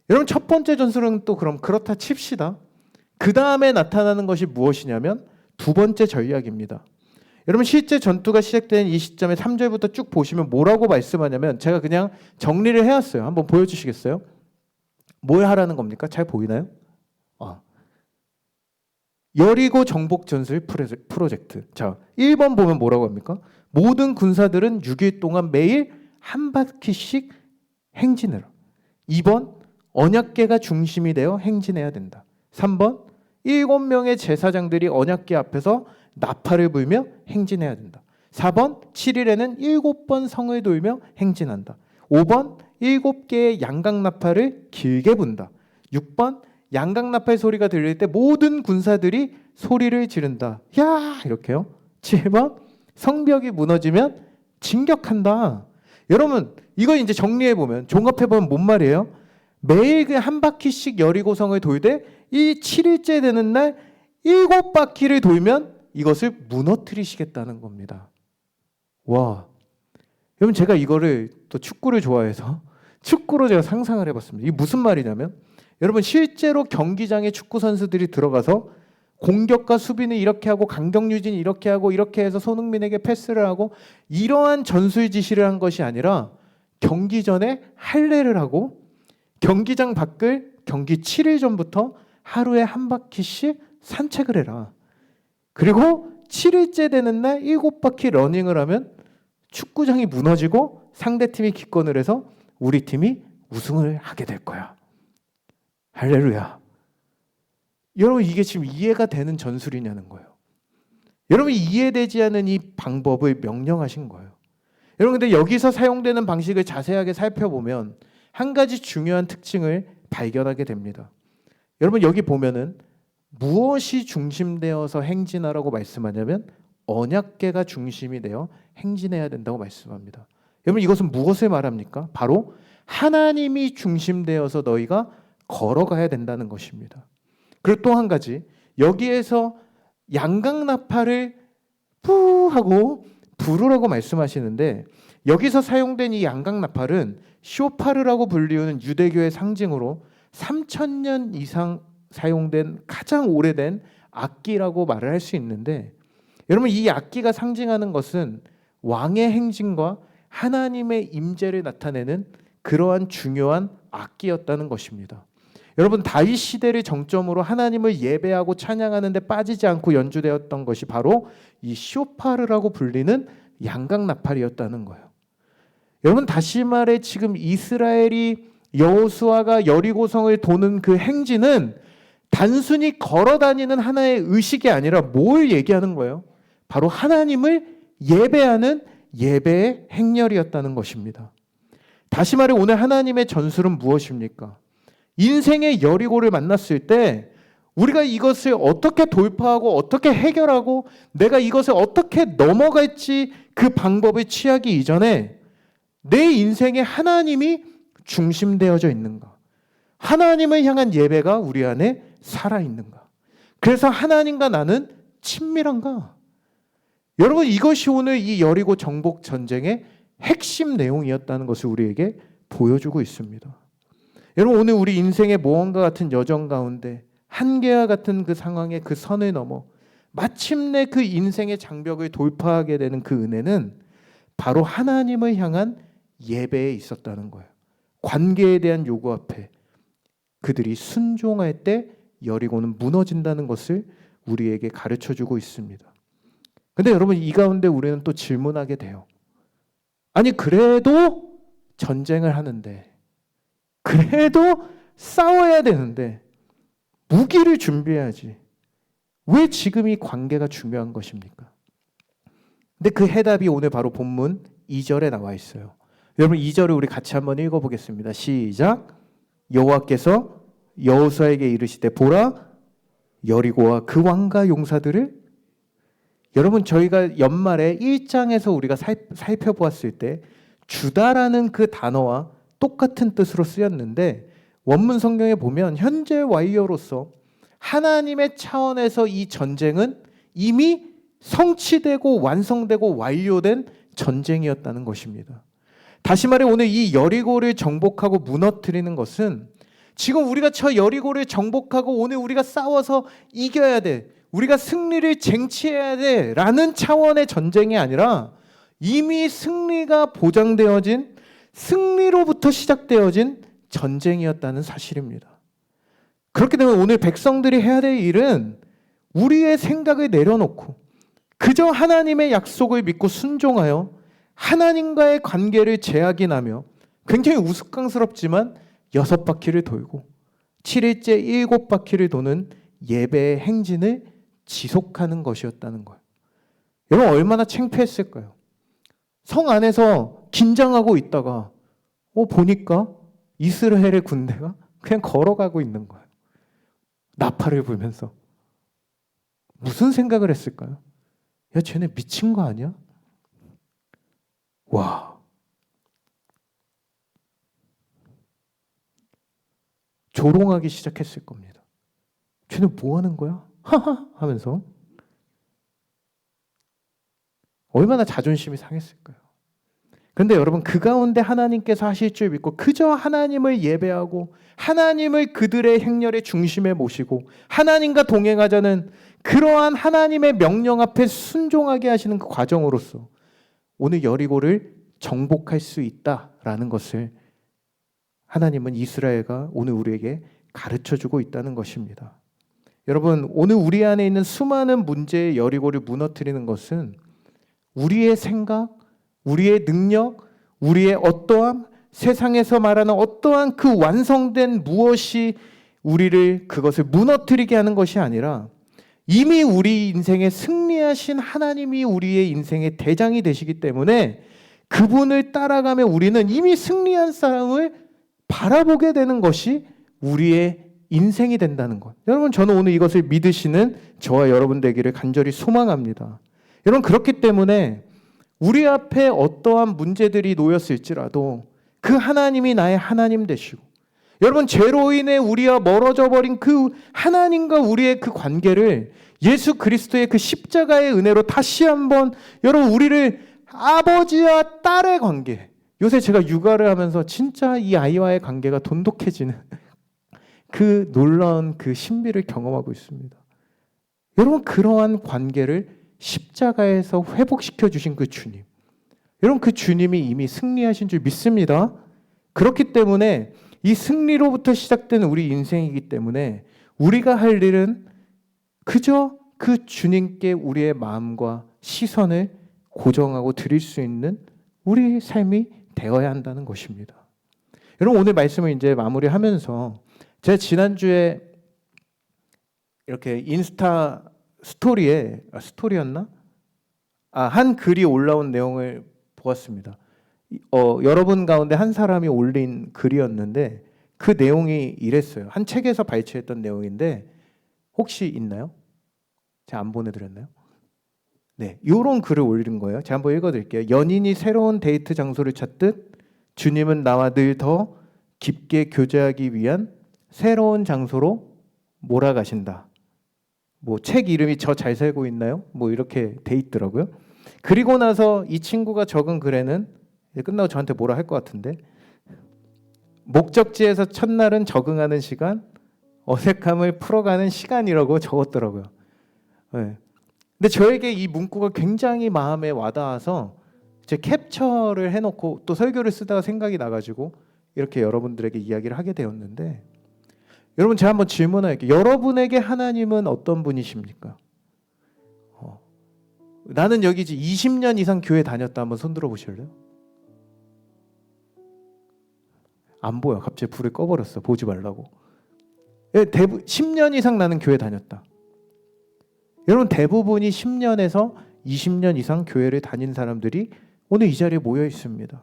여러분, 첫 번째 전술은 또 그럼 그렇다 칩시다. 그 다음에 나타나는 것이 무엇이냐면 두 번째 전략입니다. 여러분, 실제 전투가 시작된 이 시점에 3절부터 쭉 보시면 뭐라고 말씀하냐면, 제가 그냥 정리를 해왔어요. 한번 보여주시겠어요? 뭘 하라는 겁니까? 잘 보이나요? 여리고 정복 전술 프로젝트. 자, 1번 보면 뭐라고 합니까? 모든 군사들은 6일 동안 매일 한 바퀴씩 행진해라. 2번 언약궤가 중심이 되어 행진해야 된다. 3번 7명의 제사장들이 언약궤 앞에서 나팔을 불며 행진해야 된다. 4번 7일에는 7번 성을 돌며 행진한다. 5번 7개의 양각나팔을 길게 분다. 6번 양각나팔 소리가 들릴 때 모든 군사들이 소리를 지른다. 야! 이렇게요. 7번 성벽이 무너지면 진격한다. 여러분 이거 이제 정리해보면 종합해보면 뭔 말이에요? 매일 그 한 바퀴씩 여리고성을 돌되 이 7일째 되는 날 7바퀴를 돌면 이것을 무너뜨리시겠다는 겁니다. 와, 여러분 제가 이거를 또 축구를 좋아해서 축구로 제가 상상을 해봤습니다. 이게 무슨 말이냐면 여러분 실제로 경기장에 축구 선수들이 들어가서 공격과 수비는 이렇게 하고 강경유진이 이렇게 하고 이렇게 해서 손흥민에게 패스를 하고 이러한 전술 지시를 한 것이 아니라 경기 전에 할례를 하고 경기장 밖을 경기 7일 전부터 하루에 한 바퀴씩 산책을 해라. 그리고 7일째 되는 날 7바퀴 러닝을 하면 축구장이 무너지고 상대팀이 기권을 해서 우리 팀이 우승을 하게 될 거야. 할렐루야. 여러분 이게 지금 이해가 되는 전술이냐는 거예요. 여러분이 이해되지 않은 이 방법을 명령하신 거예요. 여러분 근데 여기서 사용되는 방식을 자세하게 살펴보면 한 가지 중요한 특징을 발견하게 됩니다. 여러분 여기 보면은 무엇이 중심되어서 행진하라고 말씀하냐면 언약궤가 중심이 되어 행진해야 된다고 말씀합니다. 여러분 이것은 무엇을 말합니까? 바로 하나님이 중심되어서 너희가 걸어가야 된다는 것입니다. 그리고 또 한 가지 여기에서 양각나팔을 푸 하고 부르라고 말씀하시는데 여기서 사용된 이 양각나팔은 쇼파르라고 불리우는 유대교의 상징으로 3000년 이상 사용된 가장 오래된 악기라고 말을 할 수 있는데 여러분 이 악기가 상징하는 것은 왕의 행진과 하나님의 임재를 나타내는 그러한 중요한 악기였다는 것입니다. 여러분 다윗 시대를 정점으로 하나님을 예배하고 찬양하는 데 빠지지 않고 연주되었던 것이 바로 이 쇼파르라고 불리는 양각나팔이었다는 거예요. 여러분 다시 말해 지금 이스라엘이 여호수아가 여리고성을 도는 그 행진은 단순히 걸어다니는 하나의 의식이 아니라 뭘 얘기하는 거예요? 바로 하나님을 예배하는 예배의 행렬이었다는 것입니다. 다시 말해 오늘 하나님의 전술은 무엇입니까? 인생의 여리고를 만났을 때 우리가 이것을 어떻게 돌파하고 어떻게 해결하고 내가 이것을 어떻게 넘어갈지 그 방법을 취하기 이전에 내 인생에 하나님이 중심되어져 있는가? 하나님을 향한 예배가 우리 안에 살아있는가? 그래서 하나님과 나는 친밀한가? 여러분 이것이 오늘 이 여리고 정복 전쟁의 핵심 내용이었다는 것을 우리에게 보여주고 있습니다. 여러분 오늘 우리 인생의 모험과 같은 여정 가운데 한계와 같은 그 상황의 그 선을 넘어 마침내 그 인생의 장벽을 돌파하게 되는 그 은혜는 바로 하나님을 향한 예배에 있었다는 거예요. 관계에 대한 요구 앞에 그들이 순종할 때 여리고는 무너진다는 것을 우리에게 가르쳐주고 있습니다. 근데 여러분 이 가운데 우리는 또 질문하게 돼요. 아니 그래도 전쟁을 하는데 그래도 싸워야 되는데 무기를 준비해야지. 왜 지금 이 관계가 중요한 것입니까? 근데 그 해답이 오늘 바로 본문 2절에 나와 있어요. 여러분 2절을 우리 같이 한번 읽어보겠습니다. 시작. 여호와께서 여호수아에게 이르시되 보라 여리고와 그 왕과 용사들을. 여러분 저희가 연말에 1장에서 우리가 살펴보았을 때 주다라는 그 단어와 똑같은 뜻으로 쓰였는데 원문 성경에 보면 현재 완료로서 하나님의 차원에서 이 전쟁은 이미 성취되고 완성되고 완료된 전쟁이었다는 것입니다. 다시 말해 오늘 이 여리고를 정복하고 무너뜨리는 것은 지금 우리가 저 여리고를 정복하고 오늘 우리가 싸워서 이겨야 돼, 우리가 승리를 쟁취해야 돼 라는 차원의 전쟁이 아니라 이미 승리가 보장되어진, 승리로부터 시작되어진 전쟁이었다는 사실입니다. 그렇기 때문에 오늘 백성들이 해야 될 일은 우리의 생각을 내려놓고 그저 하나님의 약속을 믿고 순종하여 하나님과의 관계를 재확인하며 굉장히 우스꽝스럽지만 6바퀴를 돌고 7일째 7바퀴를 도는 예배의 행진을 지속하는 것이었다는 거예요. 여러분 얼마나 창피했을까요? 성 안에서 긴장하고 있다가 보니까 이스라엘의 군대가 그냥 걸어가고 있는 거예요. 나팔을 불면서. 무슨 생각을 했을까요? 야, 쟤네 미친 거 아니야? 와. 조롱하기 시작했을 겁니다. 쟤네 뭐 하는 거야? 하하 하면서. 얼마나 자존심이 상했을까요? 그런데 여러분 그 가운데 하나님께서 하실 줄 믿고 그저 하나님을 예배하고 하나님을 그들의 행렬의 중심에 모시고 하나님과 동행하자는 그러한 하나님의 명령 앞에 순종하게 하시는 그 과정으로서 오늘 여리고를 정복할 수 있다라는 것을 하나님은 이스라엘과 오늘 우리에게 가르쳐주고 있다는 것입니다. 여러분 오늘 우리 안에 있는 수많은 문제의 여리고를 무너뜨리는 것은 우리의 생각, 우리의 능력, 우리의 어떠함, 세상에서 말하는 어떠한 그 완성된 무엇이 우리를 그것을 무너뜨리게 하는 것이 아니라 이미 우리 인생에 승리하신 하나님이 우리의 인생의 대장이 되시기 때문에 그분을 따라가며 우리는 이미 승리한 사람을 바라보게 되는 것이 우리의 인생이 된다는 것. 여러분 저는 오늘 이것을 믿으시는 저와 여러분 되기를 간절히 소망합니다. 여러분 그렇기 때문에 우리 앞에 어떠한 문제들이 놓였을지라도 그 하나님이 나의 하나님 되시고 여러분 죄로 인해 우리와 멀어져 버린 그 하나님과 우리의 그 관계를 예수 그리스도의 그 십자가의 은혜로 다시 한번 여러분 우리를 아버지와 딸의 관계, 요새 제가 육아를 하면서 진짜 이 아이와의 관계가 돈독해지는 그 놀라운 그 신비를 경험하고 있습니다. 여러분 그러한 관계를 십자가에서 회복시켜 주신 그 주님, 여러분 그 주님이 이미 승리하신 줄 믿습니다. 그렇기 때문에 이 승리로부터 시작되는 우리 인생이기 때문에 우리가 할 일은 그저 그 주님께 우리의 마음과 시선을 고정하고 드릴 수 있는 우리의 삶이 되어야 한다는 것입니다. 여러분 오늘 말씀을 이제 마무리하면서 제가 지난주에 이렇게 인스타 스토리였나? 한 글이 올라온 내용을 보았습니다. 여러분 가운데 한 사람이 올린 글이었는데 그 내용이 이랬어요. 한 책에서 발췌했던 내용인데 혹시 있나요? 제가 안 보내드렸나요? 네, 이런 글을 올린 거예요. 제가 한번 읽어드릴게요. 연인이 새로운 데이트 장소를 찾듯 주님은 나와 늘 더 깊게 교제하기 위한 새로운 장소로 몰아가신다. 뭐 책 이름이 저 잘 살고 있나요? 뭐 이렇게 돼 있더라고요. 그리고 나서 이 친구가 적은 글에는 끝나고 저한테 뭐라 할 것 같은데 목적지에서 첫날은 적응하는 시간, 어색함을 풀어가는 시간이라고 적었더라고요. 네. 근데 저에게 이 문구가 굉장히 마음에 와닿아서 제 캡처를 해놓고 또 설교를 쓰다가 생각이 나가지고 이렇게 여러분들에게 이야기를 하게 되었는데 여러분 제가 한번 질문할게요. 여러분에게 하나님은 어떤 분이십니까? 나는 여기 20년 이상 교회 다녔다 한번 손 들어 보실래요? 안 보여. 갑자기 불을 꺼버렸어. 보지 말라고. 10년 이상 나는 교회 다녔다. 여러분 대부분이 10년에서 20년 이상 교회를 다닌 사람들이 오늘 이 자리에 모여 있습니다.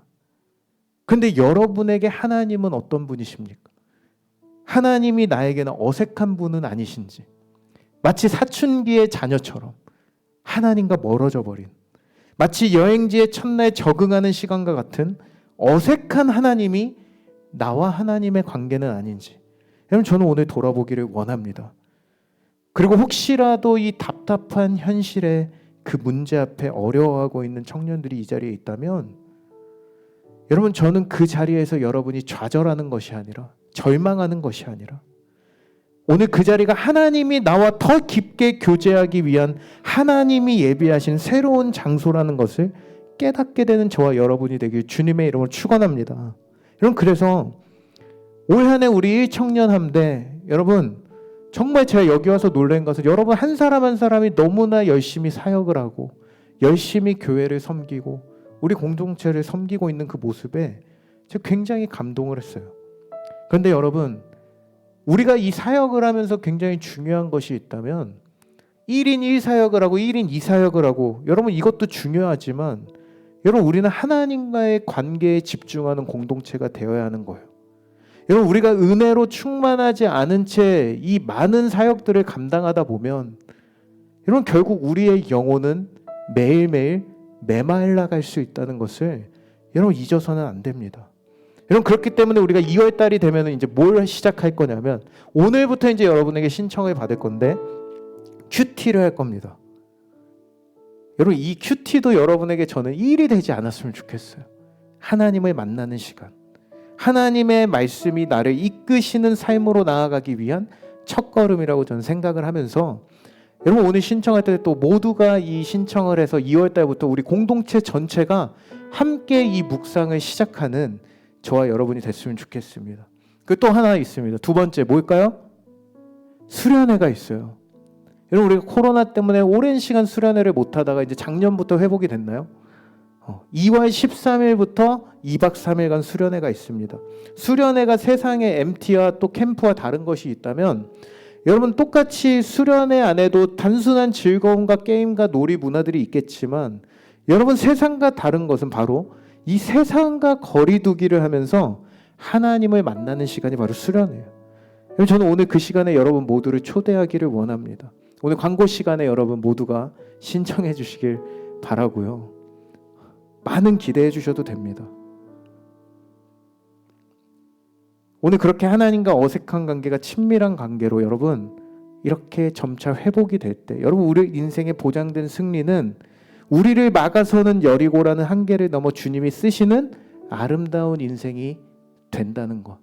근데 여러분에게 하나님은 어떤 분이십니까? 하나님이 나에게는 어색한 분은 아니신지, 마치 사춘기의 자녀처럼 하나님과 멀어져 버린, 마치 여행지의 첫날 적응하는 시간과 같은 어색한 하나님이 나와 하나님의 관계는 아닌지 여러분 저는 오늘 돌아보기를 원합니다. 그리고 혹시라도 이 답답한 현실에 그 문제 앞에 어려워하고 있는 청년들이 이 자리에 있다면 여러분 저는 그 자리에서 여러분이 좌절하는 것이 아니라 절망하는 것이 아니라 오늘 그 자리가 하나님이 나와 더 깊게 교제하기 위한 하나님이 예비하신 새로운 장소라는 것을 깨닫게 되는 저와 여러분이 되길 주님의 이름으로 축원합니다. 여러분 그래서 올 한 해 우리 청년함대 여러분 정말 제가 여기 와서 놀란 것은 여러분 한 사람 한 사람이 너무나 열심히 사역을 하고 열심히 교회를 섬기고 우리 공동체를 섬기고 있는 그 모습에 제가 굉장히 감동을 했어요. 그런데 여러분, 우리가 이 사역을 하면서 굉장히 중요한 것이 있다면 1인 1사역을 하고 1인 2사역을 하고, 여러분 이것도 중요하지만 여러분 우리는 하나님과의 관계에 집중하는 공동체가 되어야 하는 거예요. 여러분 우리가 은혜로 충만하지 않은 채 이 많은 사역들을 감당하다 보면 여러분 결국 우리의 영혼은 매일매일 메말라 갈 수 있다는 것을 여러분 잊어서는 안 됩니다. 여러분 그렇기 때문에 우리가 2월 달이 되면 이제 뭘 시작할 거냐면 오늘부터 이제 여러분에게 신청을 받을 건데 큐티를 할 겁니다. 여러분 이 큐티도 여러분에게 저는 일이 되지 않았으면 좋겠어요. 하나님을 만나는 시간, 하나님의 말씀이 나를 이끄시는 삶으로 나아가기 위한 첫걸음이라고 저는 생각을 하면서, 여러분 오늘 신청할 때 또 모두가 이 신청을 해서 2월 달부터 우리 공동체 전체가 함께 이 묵상을 시작하는 저와 여러분이 됐으면 좋겠습니다. 그 또 하나 있습니다. 두 번째 뭘까요? 수련회가 있어요. 여러분 우리가 코로나 때문에 오랜 시간 수련회를 못하다가 이제 작년부터 회복이 됐나요? 2월 13일부터 2박 3일간 수련회가 있습니다. 수련회가 세상의 MT와 또 캠프와 다른 것이 있다면, 여러분 똑같이 수련회 안에도 단순한 즐거움과 게임과 놀이 문화들이 있겠지만 여러분 세상과 다른 것은 바로 이 세상과 거리두기를 하면서 하나님을 만나는 시간이 바로 수련회예요. 저는 오늘 그 시간에 여러분 모두를 초대하기를 원합니다. 오늘 광고 시간에 여러분 모두가 신청해 주시길 바라고요. 많은 기대해 주셔도 됩니다. 오늘 그렇게 하나님과 어색한 관계가 친밀한 관계로 여러분 이렇게 점차 회복이 될 때, 여러분 우리 인생에 보장된 승리는 우리를 막아서는 여리고라는 한계를 넘어 주님이 쓰시는 아름다운 인생이 된다는 것.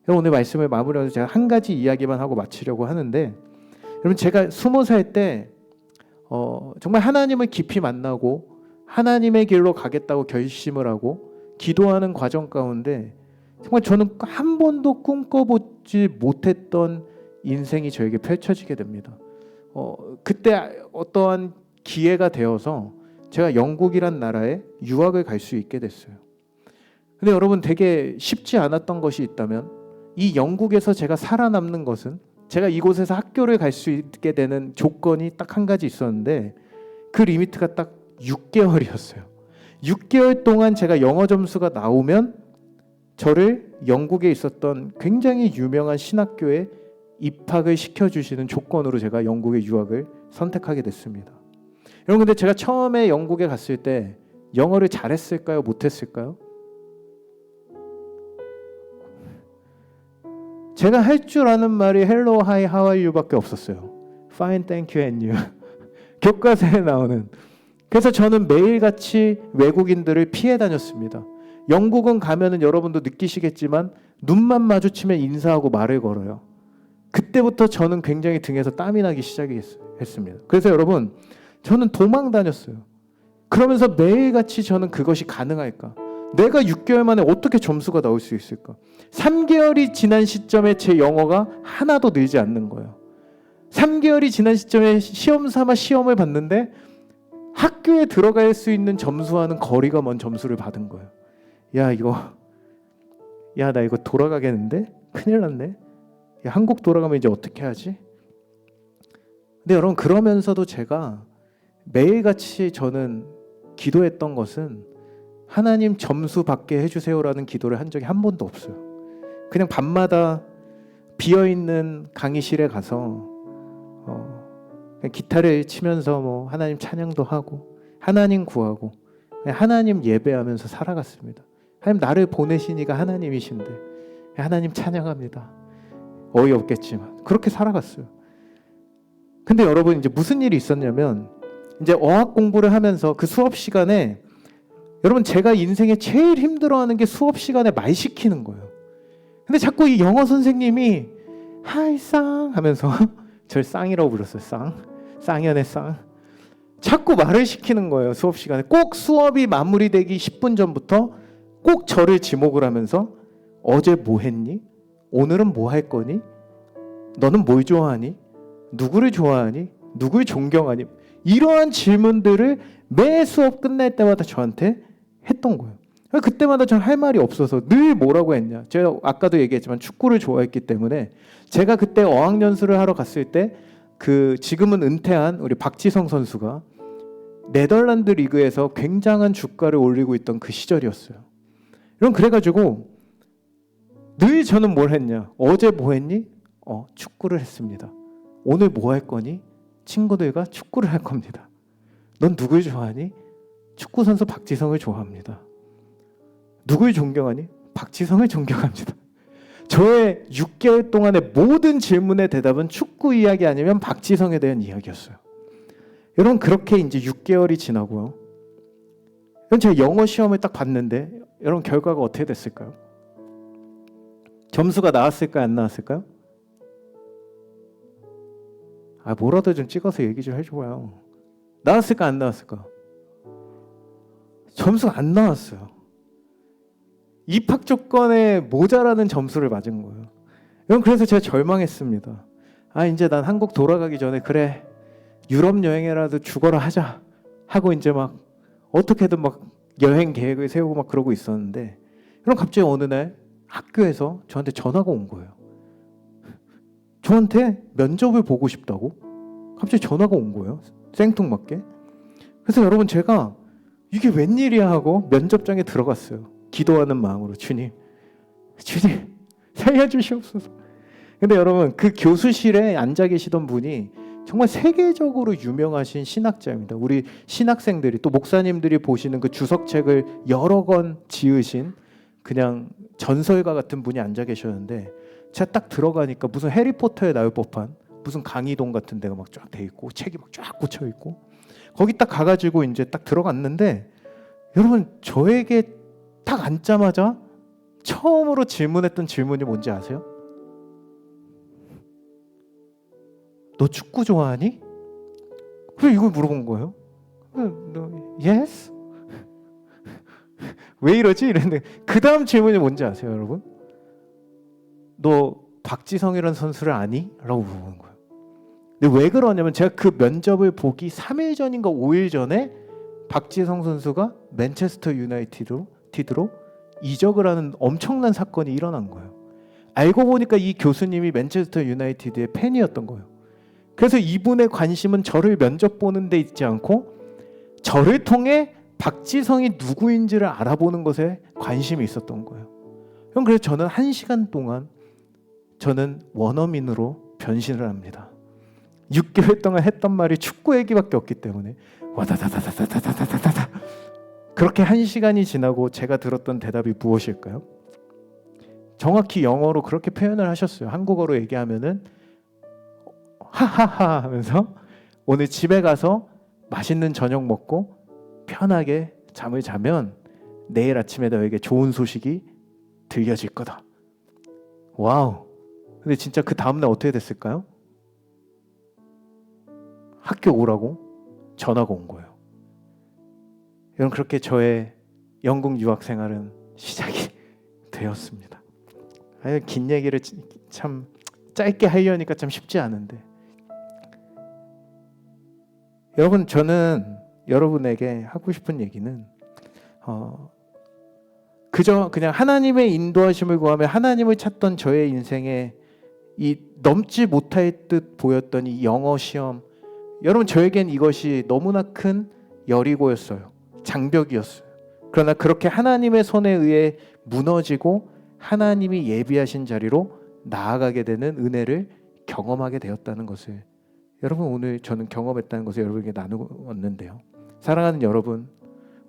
여러분 오늘 말씀을 마무리하면서 제가 한 가지 이야기만 하고 마치려고 하는데, 여러분 제가 20살 때 정말 하나님을 깊이 만나고 하나님의 길로 가겠다고 결심을 하고 기도하는 과정 가운데 정말 저는 한 번도 꿈꿔보지 못했던 인생이 저에게 펼쳐지게 됩니다. 그때 어떠한 기회가 되어서 제가 영국이란 나라에 유학을 갈 수 있게 됐어요. 근데 여러분 되게 쉽지 않았던 것이 있다면 이 영국에서 제가 살아남는 것은, 제가 이곳에서 학교를 갈 수 있게 되는 조건이 딱 한 가지 있었는데 그 리미트가 딱 6개월이었어요. 6개월 동안 제가 영어 점수가 나오면 저를 영국에 있었던 굉장히 유명한 신학교에 입학을 시켜주시는 조건으로 제가 영국의 유학을 선택하게 됐습니다. 여러분 근데 제가 처음에 영국에 갔을 때 영어를 잘했을까요? 못했을까요? 제가 할 줄 아는 말이 hello, hi, how are you 밖에 없었어요. fine, thank you and you. 교과서에 나오는. 그래서 저는 매일같이 외국인들을 피해 다녔습니다. 영국은 가면은 여러분도 느끼시겠지만 눈만 마주치면 인사하고 말을 걸어요. 그때부터 저는 굉장히 등에서 땀이 나기 시작했습니다. 그래서 여러분 저는 도망 다녔어요. 그러면서 매일같이 저는 그것이 가능할까? 내가 6개월 만에 어떻게 점수가 나올 수 있을까? 3개월이 지난 시점에 제 영어가 하나도 늘지 않는 거예요. 3개월이 지난 시점에 시험 삼아 시험을 봤는데 학교에 들어갈 수 있는 점수와는 거리가 먼 점수를 받은 거예요. 나 이거 돌아가겠는데? 큰일 났네. 야, 한국 돌아가면 이제 어떻게 하지? 근데 여러분 그러면서도 제가 매일같이 저는 기도했던 것은 하나님 점수 받게 해주세요라는 기도를 한 적이 한 번도 없어요. 그냥 밤마다 비어있는 강의실에 가서 그냥 기타를 치면서 하나님 찬양도 하고 하나님 구하고 하나님 예배하면서 살아갔습니다. 하나님 나를 보내신 이가 하나님이신데 하나님 찬양합니다. 어이없겠지만 그렇게 살아갔어요. 근데 여러분 이제 무슨 일이 있었냐면, 이제 어학 공부를 하면서 그 수업 시간에 여러분 제가 인생에 제일 힘들어하는 게 수업 시간에 말 시키는 거예요. 근데 자꾸 이 영어 선생님이 하이 쌍 하면서 절 쌍이라고 불렀어요. 쌍연의 쌍. 자꾸 말을 시키는 거예요. 수업 시간에 꼭 수업이 마무리되기 10분 전부터 꼭 저를 지목을 하면서 어제 뭐 했니? 오늘은 뭐 할 거니? 너는 뭘 좋아하니? 누구를 좋아하니? 누구를 존경하니? 이러한 질문들을 매 수업 끝날 때마다 저한테 했던 거예요. 그때마다 저는 할 말이 없어서 늘 뭐라고 했냐. 제가 아까도 얘기했지만 축구를 좋아했기 때문에 제가 그때 어학연수를 하러 갔을 때 지금은 은퇴한 우리 박지성 선수가 네덜란드 리그에서 굉장한 주가를 올리고 있던 그 시절이었어요. 그래가지고 늘 저는 뭘 했냐. 어제 뭐 했니? 축구를 했습니다. 오늘 뭐 할 거니? 친구들과 축구를 할 겁니다. 넌 누굴 좋아하니? 축구 선수 박지성을 좋아합니다. 누굴 존경하니? 박지성을 존경합니다. 저의 6개월 동안의 모든 질문의 대답은 축구 이야기 아니면 박지성에 대한 이야기였어요. 여러분 그렇게 이제 6개월이 지나고요. 제가 영어 시험을 딱 봤는데 여러분 결과가 어떻게 됐을까요? 점수가 나왔을까요? 안 나왔을까요? 뭐라도 좀 찍어서 얘기 좀 해줘봐요. 나왔을까 안 나왔을까? 점수가 안 나왔어요. 입학 조건에 모자라는 점수를 맞은 거예요. 여러분 그래서 제가 절망했습니다. 이제 난 한국 돌아가기 전에 그래 유럽 여행이라도 죽어라 하자 하고 이제 막 어떻게든 막 여행 계획을 세우고 막 그러고 있었는데 그럼 갑자기 어느 날 학교에서 저한테 전화가 온 거예요. 저한테 면접을 보고 싶다고 갑자기 전화가 온 거예요. 생뚱맞게. 그래서 여러분 제가 이게 웬일이야 하고 면접장에 들어갔어요. 기도하는 마음으로 주님 살려주시옵소서. 근데 여러분 그 교수실에 앉아 계시던 분이 정말 세계적으로 유명하신 신학자입니다. 우리 신학생들이 또 목사님들이 보시는 그 주석책을 여러 권 지으신 그냥 전설가 같은 분이 앉아 계셨는데 제가 딱 들어가니까 무슨 해리포터에 나올 법한 무슨 강의동 같은 데가 막 쫙 돼 있고 책이 막 쫙 꽂혀 있고 거기 딱 가가지고 이제 딱 들어갔는데 여러분 저에게 딱 앉자마자 처음으로 질문했던 질문이 뭔지 아세요? 너 축구 좋아하니? 그래 이걸 물어본 거예요. Yes? 왜 이러지? 이랬는데 그 다음 질문이 뭔지 아세요 여러분? 너 박지성이라는 선수를 아니? 라고 물어보는 거예요. 근데 왜 그러냐면 제가 그 면접을 보기 3일 전인가 5일 전에 박지성 선수가 맨체스터 유나이티드로 이적을 하는 엄청난 사건이 일어난 거예요. 알고 보니까 이 교수님이 맨체스터 유나이티드의 팬이었던 거예요. 그래서 이분의 관심은 저를 면접 보는 데 있지 않고 저를 통해 박지성이 누구인지를 알아보는 것에 관심이 있었던 거예요. 그래서 저는 1시간 동안 저는 원어민으로 변신을 합니다. 6개월 동안 했던 말이 축구 얘기밖에 없기 때문에 와다다다다다다다다다 그렇게 1시간이 지나고 제가 들었던 대답이 무엇일까요? 정확히 영어로 그렇게 표현을 하셨어요. 한국어로 얘기하면은 하하하 하면서 오늘 집에 가서 맛있는 저녁 먹고 편하게 잠을 자면 내일 아침에 너에게 좋은 소식이 들려질 거다. 와우. 근데 진짜 그 다음날 어떻게 됐을까요? 학교 오라고 전화가 온 거예요. 여러분 그렇게 저의 영국 유학 생활은 시작이 되었습니다. 긴 얘기를 참 짧게 하려니까 참 쉽지 않은데 여러분 저는 여러분에게 하고 싶은 얘기는 그저 그냥 하나님의 인도하심을 구하며 하나님을 찾던 저의 인생에 이 넘지 못할 듯 보였던 이 영어 시험 여러분 저에겐 이것이 너무나 큰 여리고였어요. 장벽이었어요. 그러나 그렇게 하나님의 손에 의해 무너지고 하나님이 예비하신 자리로 나아가게 되는 은혜를 경험하게 되었다는 것을 여러분 오늘 저는 경험했다는 것을 여러분에게 나누었는데요. 사랑하는 여러분,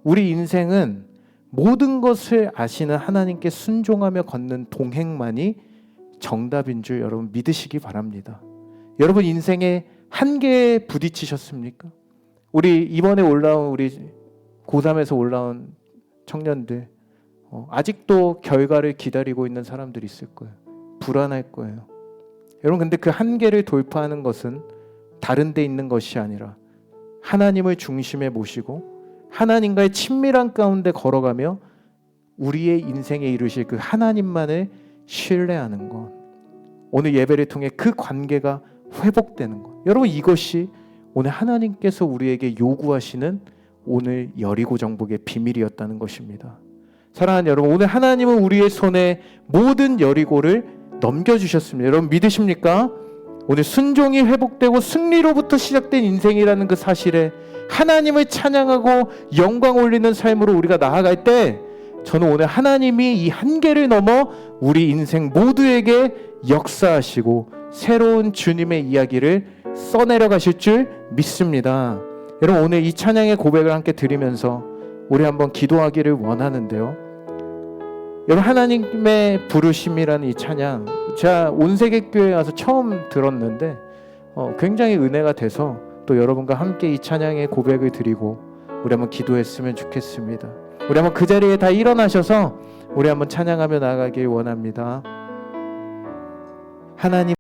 우리 인생은 모든 것을 아시는 하나님께 순종하며 걷는 동행만이 정답인 줄 여러분 믿으시기 바랍니다. 여러분 인생의 한계에 부딪히셨습니까? 우리 이번에 올라온 우리 고3에서 올라온 청년들 아직도 결과를 기다리고 있는 사람들이 있을 거예요. 불안할 거예요. 여러분 근데 그 한계를 돌파하는 것은 다른 데 있는 것이 아니라 하나님을 중심에 모시고 하나님과의 친밀한 가운데 걸어가며 우리의 인생에 이루실 그 하나님만을 신뢰하는 것. 오늘 예배를 통해 그 관계가 회복되는 것. 여러분, 이것이 오늘 하나님께서 우리에게 요구하시는 오늘 여리고 정복의 비밀이었다는 것입니다. 사랑하는 여러분, 오늘 하나님은 우리의 손에 모든 여리고를 넘겨주셨습니다. 여러분 믿으십니까? 오늘 순종이 회복되고 승리로부터 시작된 인생이라는 그 사실에 하나님을 찬양하고 영광 올리는 삶으로 우리가 나아갈 때, 저는 오늘 하나님이 이 한계를 넘어 우리 인생 모두에게 역사하시고 새로운 주님의 이야기를 써내려 가실 줄 믿습니다. 여러분, 오늘 이 찬양의 고백을 함께 드리면서 우리 한번 기도하기를 원하는데요. 여러분, 하나님의 부르심이라는 이 찬양, 제가 온세계교회에 와서 처음 들었는데 굉장히 은혜가 돼서 또 여러분과 함께 이 찬양의 고백을 드리고 우리 한번 기도했으면 좋겠습니다. 우리 한번 그 자리에 다 일어나셔서 우리 한번 찬양하며 나아가길 원합니다. 하나님